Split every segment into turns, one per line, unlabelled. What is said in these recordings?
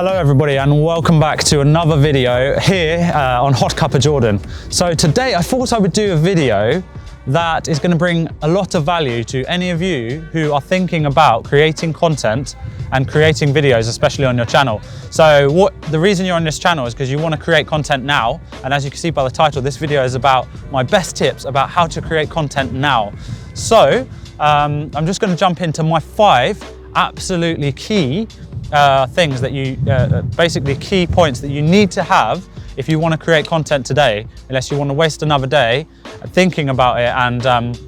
Hello everybody and welcome back to another video here on Hot Cuppa Jordan. So today I thought I would do a video that is going to bring a lot of value to any of you who are thinking about creating content and creating videos, especially on your channel. So the reason you're on this channel is because you want to create content now, and as you can see by the title, this video is about my best tips about how to create content now. So I'm just going to jump into my 5 absolutely key things that you, basically key points that you need to have if you want to create content today, unless you want to waste another day thinking about it and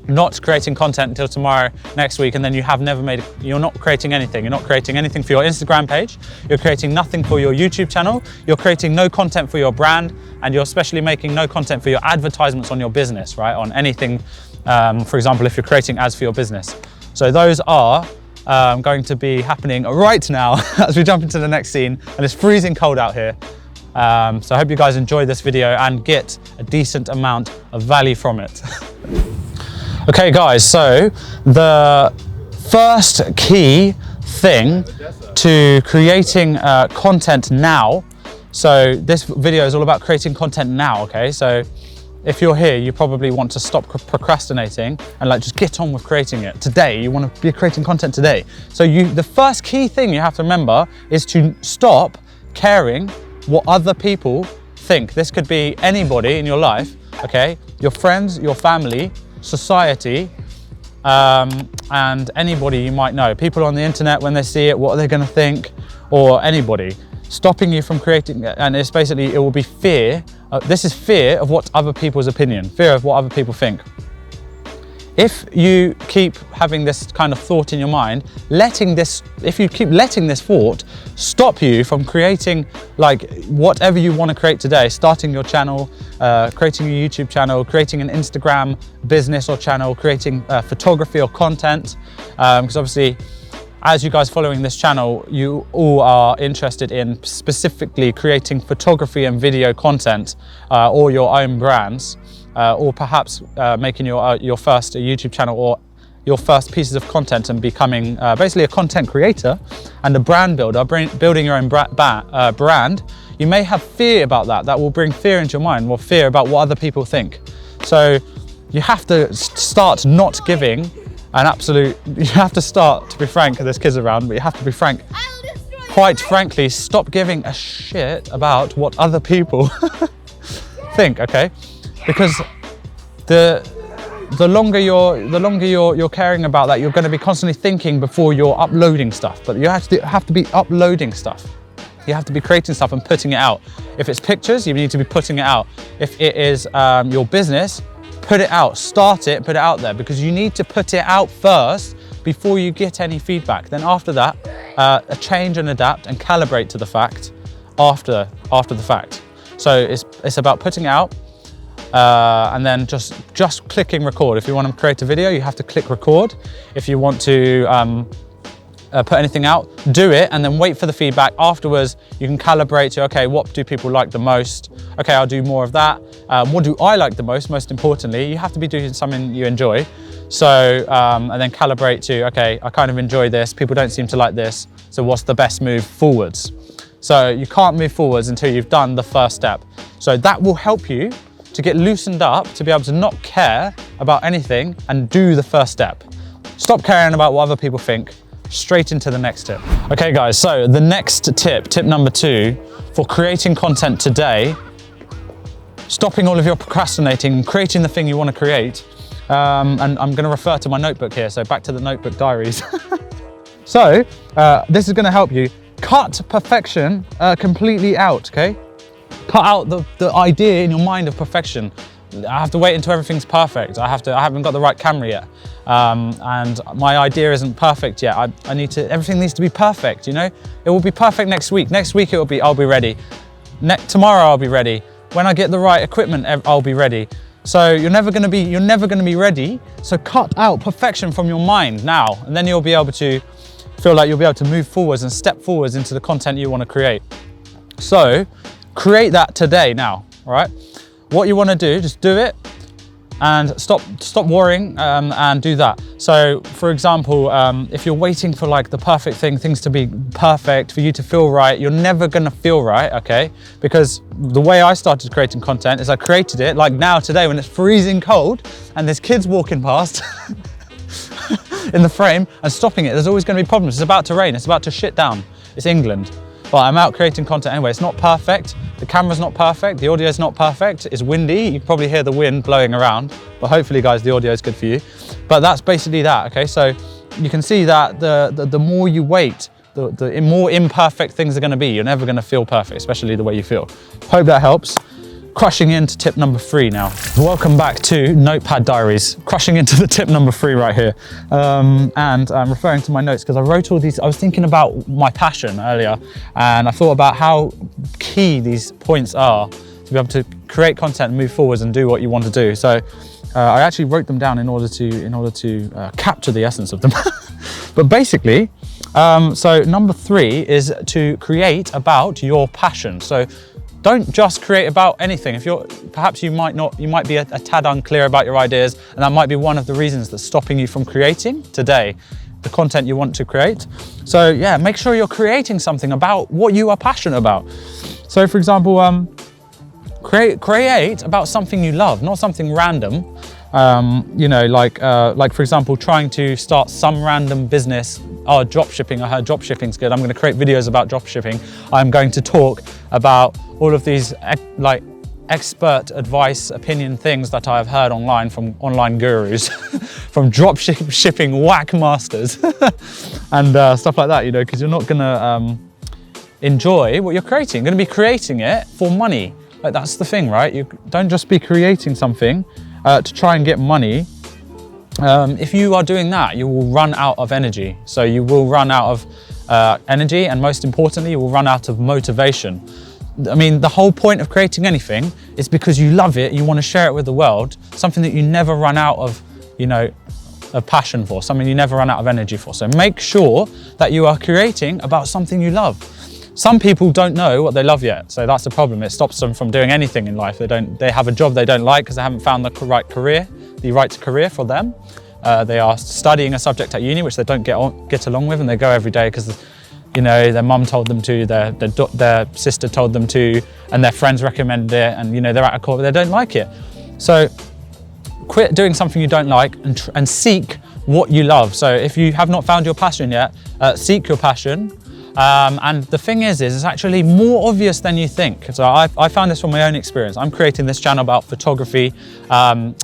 not creating content until tomorrow, next week, and then you're not creating anything. You're not creating anything for your Instagram page, you're creating nothing for your YouTube channel, you're creating no content for your brand, and you're especially making no content for your advertisements on your business, right? On anything, for example, if you're creating ads for your business. So those are going to be happening right now as we jump into the next scene, and it's freezing cold out here. So I hope you guys enjoy this video and get a decent amount of value from it. Okay guys, so the first key thing to creating content now, so this video is all about creating content now, okay? So if you're here, you probably want to stop procrastinating and just get on with creating it today. You want to be creating content today. So the first key thing you have to remember is to stop caring what other people think. This could be anybody in your life, okay? Your friends, your family, society, and anybody you might know. People on the internet, when they see it, what are they going to think? Or anybody. Stopping you from creating, and it's basically, it will be fear. This is fear of what other people's opinion, fear of what other people think. If you keep having this kind of thought in your mind, if you keep letting this thought stop you from creating whatever you want to create today, starting your channel, creating a YouTube channel, creating an Instagram business or channel, creating photography or content, because obviously, as you guys following this channel, you all are interested in specifically creating photography and video content, or your own brands, or perhaps making your first YouTube channel or your first pieces of content and becoming basically a content creator and a brand builder, building your own brand. You may have fear about that. That will bring fear into your mind, or fear about what other people think. So you have to start not giving you have to start, to be frank, there's kids around, but you have to be frank. Quite frankly, stop giving a shit about what other people think, okay? Because the longer you're caring about that, you're going to be constantly thinking before you're uploading stuff. But you have to be uploading stuff. You have to be creating stuff and putting it out. If it's pictures, you need to be putting it out. If it is your business, put it out, start it, put it out there, because you need to put it out first before you get any feedback. Then after that, change and adapt and calibrate to the fact after the fact. So it's about putting it out and then just clicking record. If you want to create a video, you have to click record. If you want to put anything out, do it and then wait for the feedback. Afterwards, you can calibrate to, okay, what do people like the most? Okay, I'll do more of that. What do I like the most importantly? You have to be doing something you enjoy. So, and then calibrate to, okay, I kind of enjoy this. People don't seem to like this. So what's the best move forwards? So you can't move forwards until you've done the first step. So that will help you to get loosened up, to be able to not care about anything and do the first step. Stop caring about what other people think. Straight into the next tip. Okay guys, so the next tip number 2 for creating content today, stopping all of your procrastinating, creating the thing you want to create. And I'm going to refer to my notebook here, so back to the notebook diaries. So this is going to help you cut perfection completely out, okay? Cut out the idea in your mind of perfection. I have to wait until everything's perfect. I haven't got the right camera yet. And my idea isn't perfect yet. Everything needs to be perfect, you know? It will be perfect next week. Next week I'll be ready. Tomorrow I'll be ready. When I get the right equipment, I'll be ready. So you're never gonna be ready. So cut out perfection from your mind now, and then you'll be able to feel like you'll be able to move forwards and step forwards into the content you want to create. So create that today now, all right? What you want to do, just do it. and stop worrying and do that. So for example, if you're waiting for like the perfect thing, things to be perfect, for you to feel right, you're never gonna feel right, okay? Because the way I started creating content is I created it like now today when it's freezing cold and there's kids walking past in the frame and stopping it. There's always gonna be problems. It's about to rain, it's about to shit down. It's England. But I'm out creating content anyway. It's not perfect. The camera's not perfect. The audio's not perfect. It's windy. You can probably hear the wind blowing around. But hopefully, guys, the audio is good for you. But that's basically that, okay? So you can see that the more you wait, the more imperfect things are gonna be. You're never gonna feel perfect, especially the way you feel. Hope that helps. Crushing into tip number 3 now. Welcome back to Notepad Diaries. Crushing into the tip number 3 right here. And I'm referring to my notes because I wrote all these, I was thinking about my passion earlier, and I thought about how key these points are to be able to create content and move forwards and do what you want to do. So I actually wrote them down in order to capture the essence of them. But basically, so number 3 is to create about your passion. So don't just create about anything. If you're, perhaps you might be a tad unclear about your ideas, and that might be one of the reasons that's stopping you from creating today the content you want to create. So yeah, make sure you're creating something about what you are passionate about. So for example, create about something you love, not something random. You know, like for example, trying to start some random business. Oh, drop shipping, I heard drop shipping's good. I'm gonna create videos about drop shipping. I'm going to talk about all of these like expert advice, opinion things that I've heard online from online gurus, from drop shipping whack masters and stuff like that, you know, because you're not gonna enjoy what you're creating. You're gonna be creating it for money. Like that's the thing, right? You don't just be creating something to try and get money. If you are doing that, you will run out of energy. So you will run out of energy, and most importantly, you will run out of motivation. I mean, the whole point of creating anything is because you love it, you want to share it with the world, something that you never run out of, you know, a passion for, something you never run out of energy for. So make sure that you are creating about something you love. Some people don't know what they love yet, so that's the problem. It stops them from doing anything in life. They have a job they don't like because they haven't found the right career for them. They are studying a subject at uni which they don't get along with, and they go every day because, you know, their mum told them to, their sister told them to, and their friends recommended it, and you know they're at a course but they don't like it. So quit doing something you don't like and seek what you love. So if you have not found your passion yet, seek your passion. And the thing is it's actually more obvious than you think. So I found this from my own experience. I'm creating this channel about photography,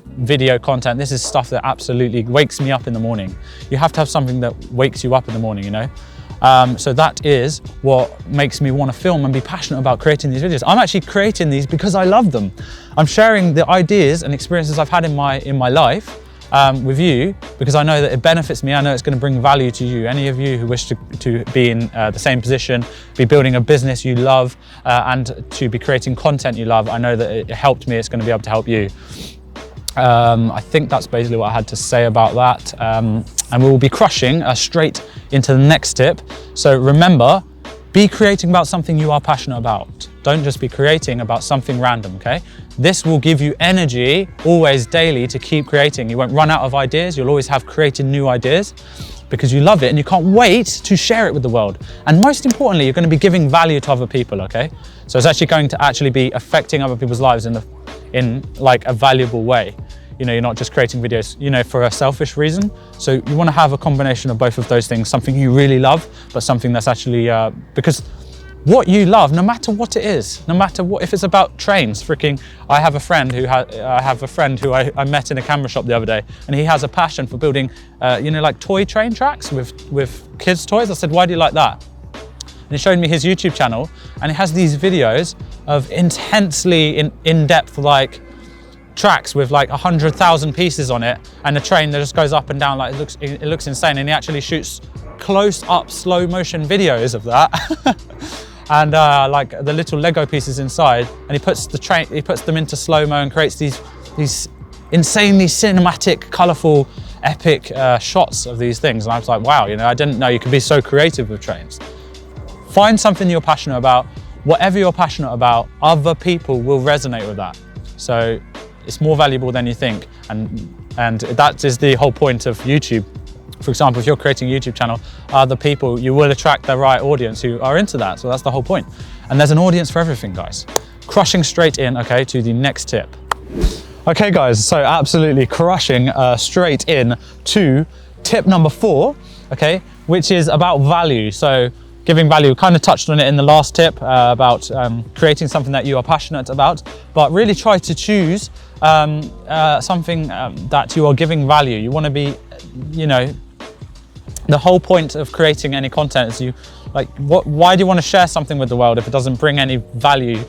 video content. This is stuff that absolutely wakes me up in the morning. You have to have something that wakes you up in the morning, you know? So that is what makes me want to film and be passionate about creating these videos. I'm actually creating these because I love them. I'm sharing the ideas and experiences I've had in my life with you because I know that it benefits me. I know it's going to bring value to you. Any of you who wish to be in the same position, be building a business you love and to be creating content you love, I know that it helped me. It's going to be able to help you. I think that's basically what I had to say about that. And we will be crushing straight into the next tip. So remember, be creating about something you are passionate about. Don't just be creating about something random, okay? This will give you energy always daily to keep creating. You won't run out of ideas. You'll always have created new ideas because you love it and you can't wait to share it with the world. And most importantly, you're going to be giving value to other people, okay? So it's actually going to be affecting other people's lives in like a valuable way. You know, you're not just creating videos, you know, for a selfish reason. So you want to have a combination of both of those things, something you really love, but something that's actually, because what you love, no matter what it is, no matter what, if it's about trains, I have a friend who I met in a camera shop the other day, and he has a passion for building, you know, like toy train tracks with kids' toys. I said, why do you like that? And he showed me his YouTube channel, and he has these videos of intensely in-depth, like, tracks with like 100,000 pieces on it, and a train that just goes up and down. Like it looks insane, and he actually shoots close-up slow motion videos of that and like the little Lego pieces inside, and he puts them into slow-mo and creates these insanely cinematic, colorful, epic shots of these things. And I was like, wow, you know, I didn't know you could be so creative with trains. Find something you're passionate about. Whatever you're passionate about, other people will resonate with that. So It's more valuable than you think. And that is the whole point of YouTube. For example, if you're creating a YouTube channel, other people, you will attract the right audience who are into that. So that's the whole point. And there's an audience for everything, guys. Crushing straight in, okay, to the next tip. Okay, guys, so absolutely crushing straight in to tip number 4, okay, which is about value. So giving value, kind of touched on it in the last tip about creating something that you are passionate about, but really try to choose something that you are giving value. You want to be, you know, the whole point of creating any content is why do you want to share something with the world if it doesn't bring any value,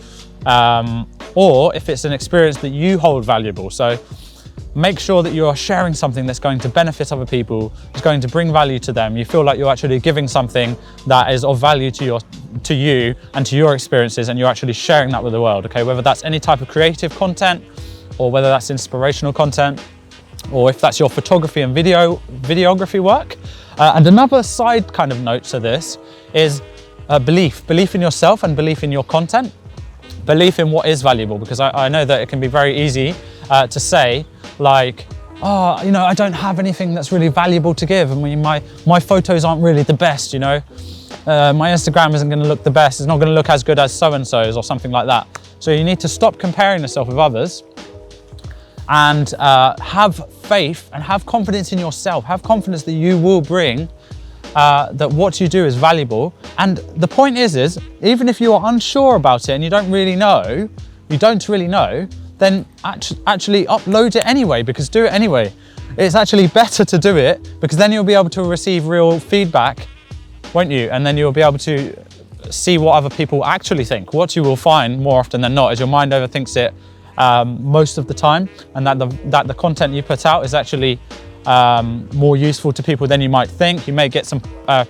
or if it's an experience that you hold valuable? So make sure that you are sharing something that's going to benefit other people, is going to bring value to them. You feel like you're actually giving something that is of value to you and to your experiences, and you're actually sharing that with the world, okay? Whether that's any type of creative content, or whether that's inspirational content, or if that's your photography and videography work. And another side kind of note to this is belief in yourself and belief in your content, belief in what is valuable, because I know that it can be very easy to say like, oh, you know, I don't have anything that's really valuable to give. I mean, my photos aren't really the best, you know. My Instagram isn't going to look the best. It's not going to look as good as so-and-so's or something like that. So you need to stop comparing yourself with others and have faith and have confidence in yourself. Have confidence that you will bring, that what you do is valuable. And the point is even if you are unsure about it and you don't really know, then actually upload it anyway, because do it anyway. It's actually better to do it, because then you'll be able to receive real feedback, won't you? And then you'll be able to see what other people actually think. What you will find more often than not is your mind overthinks it most of the time, and that the content you put out is actually more useful to people than you might think. You may get some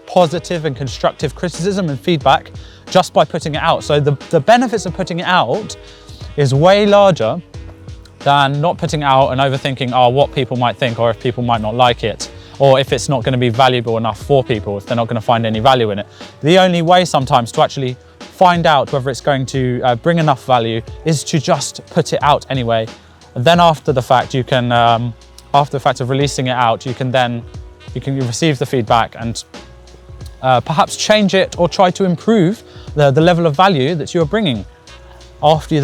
positive and constructive criticism and feedback just by putting it out. So the benefits of putting it out is way larger than not putting it out and overthinking, oh, what people might think, or if people might not like it, or if it's not going to be valuable enough for people, if they're not going to find any value in it. The only way sometimes to actually find out whether it's going to bring enough value is to just put it out anyway. And then after the fact, you can, after the fact of releasing it out, you can receive the feedback and perhaps change it or try to improve the level of value that you're bringing after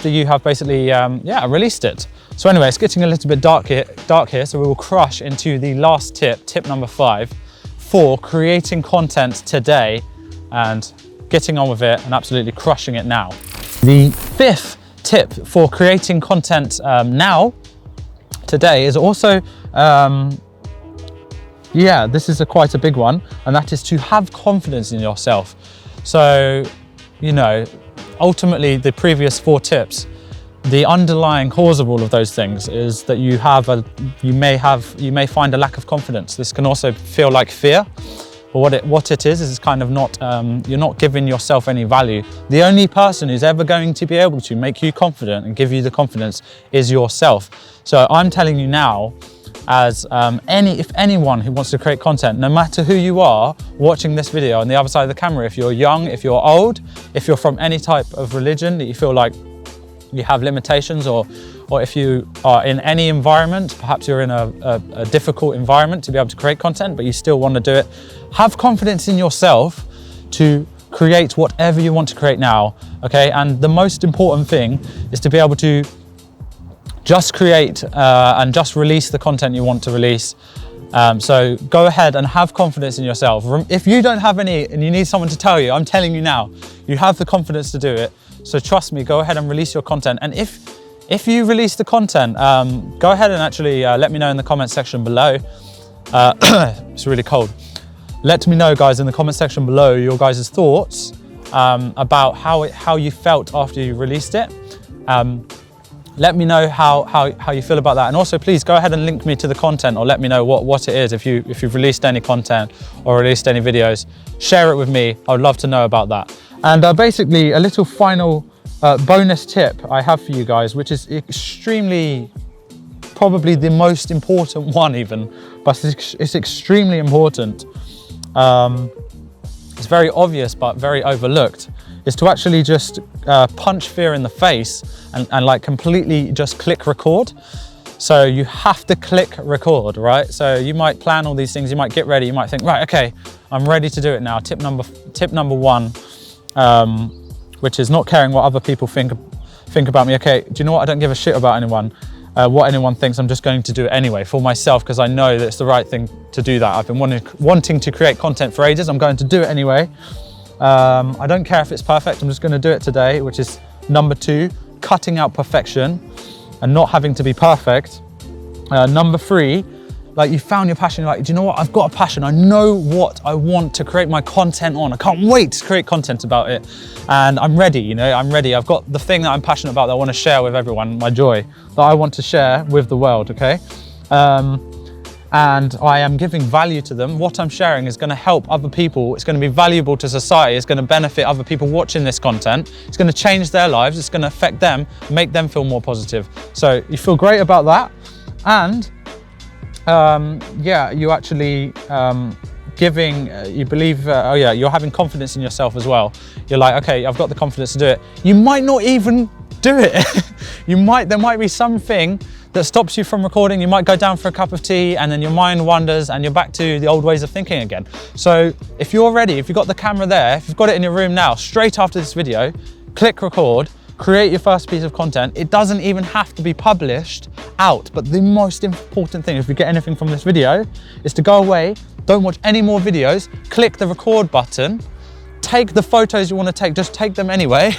you have basically released it. So anyway, it's getting a little bit dark here, so we will crush into the last tip number 5, for creating content today and getting on with it and absolutely crushing it now. The 5th tip for creating content today is also, this is quite a big one, and that is to have confidence in yourself. So, you know, ultimately the previous 4 tips, the underlying cause of all of those things is that you may find a lack of confidence. This can also feel like fear. But what it is kind of not, you're not giving yourself any value. The only person who's ever going to be able to make you confident and give you the confidence is yourself. So I'm telling you now, as if anyone who wants to create content, no matter who you are watching this video on the other side of the camera, if you're young, if you're old, if you're from any type of religion that you feel like you have limitations, or if you are in any environment, perhaps you're in a difficult environment to be able to create content, but you still want to do it, have confidence in yourself to create whatever you want to create now, okay? And the most important thing is to be able to just create and just release the content you want to release. So go ahead and have confidence in yourself. If you don't have any and you need someone to tell you, I'm telling you now, you have the confidence to do it. So trust me, go ahead and release your content. And if you release the content, go ahead and actually let me know in the comment section below. It's really cold. Let me know, guys, in the comment section below your guys' thoughts about how you felt after you released it. Let me know how you feel about that. And also, please go ahead and link me to the content, or let me know what it is. If you've released any content or released any videos, share it with me. I would love to know about that. And basically, a little final bonus tip I have for you guys, which is extremely, probably the most important one even, but it's extremely important. It's very obvious, but very overlooked, is to actually just punch fear in the face and like completely just click record. So you have to click record, right? So you might plan all these things, you might get ready, you might think, right, okay, I'm ready to do it now. Tip number one, which is not caring what other people think about me. Okay, do you know what? I don't give a shit about anyone. What anyone thinks, I'm just going to do it anyway for myself, because I know that it's the right thing to do that. I've been wanting to create content for ages. I'm going to do it anyway. I don't care if it's perfect. I'm just going to do it today, which is number two, cutting out perfection and not having to be perfect. Number three, like you found your passion, you're like, do you know what? I've got a passion. I know what I want to create my content on. I can't wait to create content about it. And I'm ready, you know, I'm ready. I've got the thing that I'm passionate about that I want to share with everyone, my joy, that I want to share with the world, okay? And I am giving value to them. What I'm sharing is going to help other people. It's going to be valuable to society. It's going to benefit other people watching this content. It's going to change their lives. It's going to affect them, make them feel more positive. So you feel great about that. And yeah, you actually you believe, you're having confidence in yourself as well. You're like, okay, I've got the confidence to do it. You might not even do it. There might be something that stops you from recording. You might go down for a cup of tea and then your mind wanders and you're back to the old ways of thinking again. So if you're ready, if you've got the camera there, if you've got it in your room now, straight after this video, click record, create your first piece of content. It doesn't even have to be published out, but the most important thing, if you get anything from this video, is to go away, don't watch any more videos, click the record button, take the photos you want to take, just take them anyway.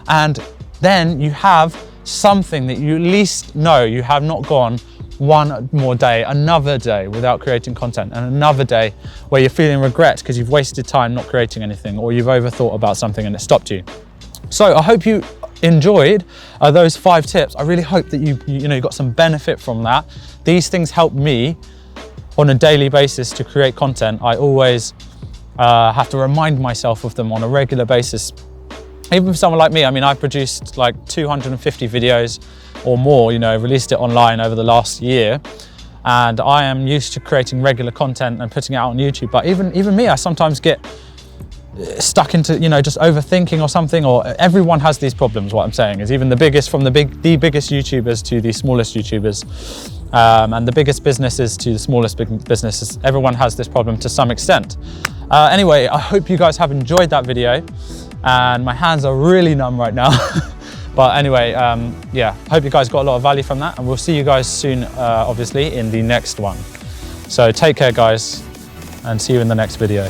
And then you have something that you at least know you have not gone one more day, another day without creating content, and another day where you're feeling regret because you've wasted time not creating anything, or you've overthought about something and it stopped you. So I hope you enjoyed those 5 tips. I really hope that you got some benefit from that. These things help me on a daily basis to create content. I always have to remind myself of them on a regular basis. Even for someone like me, I mean, I've produced like 250 videos or more, released it online over the last year. And I am used to creating regular content and putting it out on YouTube. But even me, I sometimes get stuck into, just overthinking or something, or everyone has these problems. What I'm saying is, even the biggest, from the biggest YouTubers to the smallest YouTubers, and the biggest businesses to the smallest businesses, everyone has this problem to some extent. Anyway, I hope you guys have enjoyed that video. And my hands are really numb right now. But anyway, yeah, hope you guys got a lot of value from that, and we'll see you guys soon, obviously, in the next one. So take care, guys, and see you in the next video.